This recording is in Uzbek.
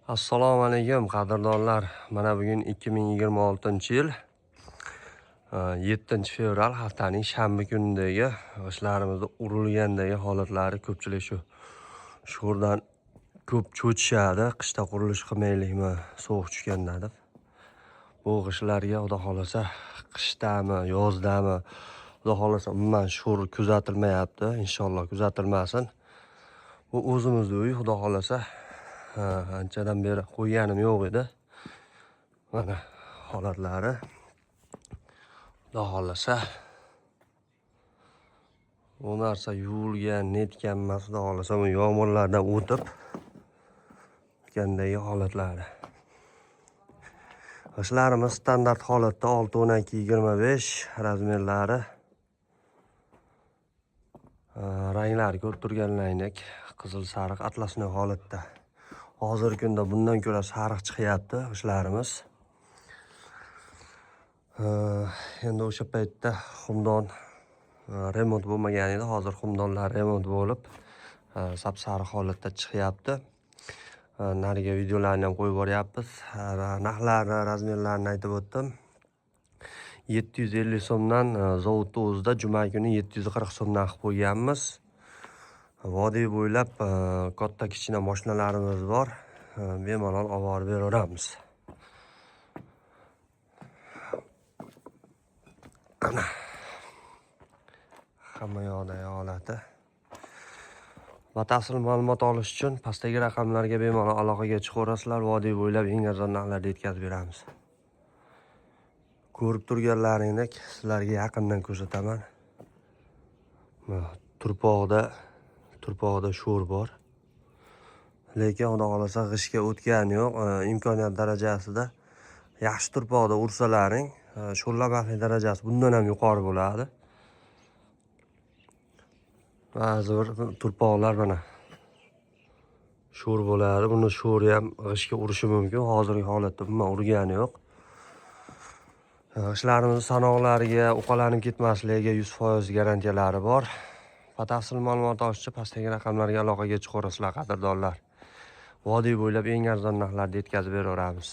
Assalomu alaykum qadrdonlar. Mana bugun 2026-yil 7-fevral haftaning shanba kunidagi g'ishtlarimizda urilgandagi holatlari ko'pchilik shu sho'rdan ko'p cho'chishadi. Qishda qurilish qilmaylikmi, sovuq tushganda deb. Bu g'ishtlarga xudo xolasa qishdami, yozdami, xudo xolasa umuman sho'r kuzatilmayapti. Inshaalloh kuzatilmasin. Bu o'zimizning uy, xudo xolasa anchadan beri qo'yganim yo'q edi. Mana holatlari. Xudo xolasa bu narsa yuvilgan, netgan emas, xudo xolasa bu yomg'irlardan o'tib gandagi holatlari. G'ishtlarimiz standart holatda 6-12-25 razmerlari. Ranglari ko'rib turganlaringdek qizil sariq atlasni holatda. Hozirgi kunda bundan ko'ra sariq chiqyapti g'ishtlarimiz. Endi o'sha paytda xumdon remont bo'lmagan edi. Hozir xumdonlar remont bo'lib, sap-sariq holatda chiqyapti. Nariga videolarni ham qo'yib boryapmiz. Narxlarni, razmerlarini aytib o'tdim. 750 so'mdan zavodda o'zida juma kuni 740 so'mdan qilib qo'yganmiz. Vodiy bo'ylab katta kichkina mashinalarimiz bor. Bemalol olib borib beraveramiz. Hamma yoqdagi holati. Batafsil ma'lumot olish uchun pastdagi raqamlarga bemalol aloqaga chiqaverasizlar. Vodiy bo'ylab eng arzon narxlarda yetkazib beramiz. Ko'rib turganlaringdek sizlarga yaqindan ko'rsataman. Turpoqda sho'r bor. Lekin xudo xolasa g'ishtga o'tgani yo'q. Imkoniyat darajasida yaxshi turpoqda ursalaring, sho'rlamaslik darajasi bundan ham yuqori bo'ladi. Ba'zi bir turpoqlar mana sho'r bo'ladi. Buni sho'ri ham g'ishtga urishi mumkin. Hozirgi holatda umuman urgani yo'q. G'ishtlarimiz sanoqlariga uqalanib ketmasligiga 100% garantiyalari bor. Batafsil ma'lumot olish uchun pastdagi raqamlarga aloqaga chiqaverasizlar qadrdonlar. Vodiy bo'ylab eng arzon narxlarda yetkazib beraveramiz.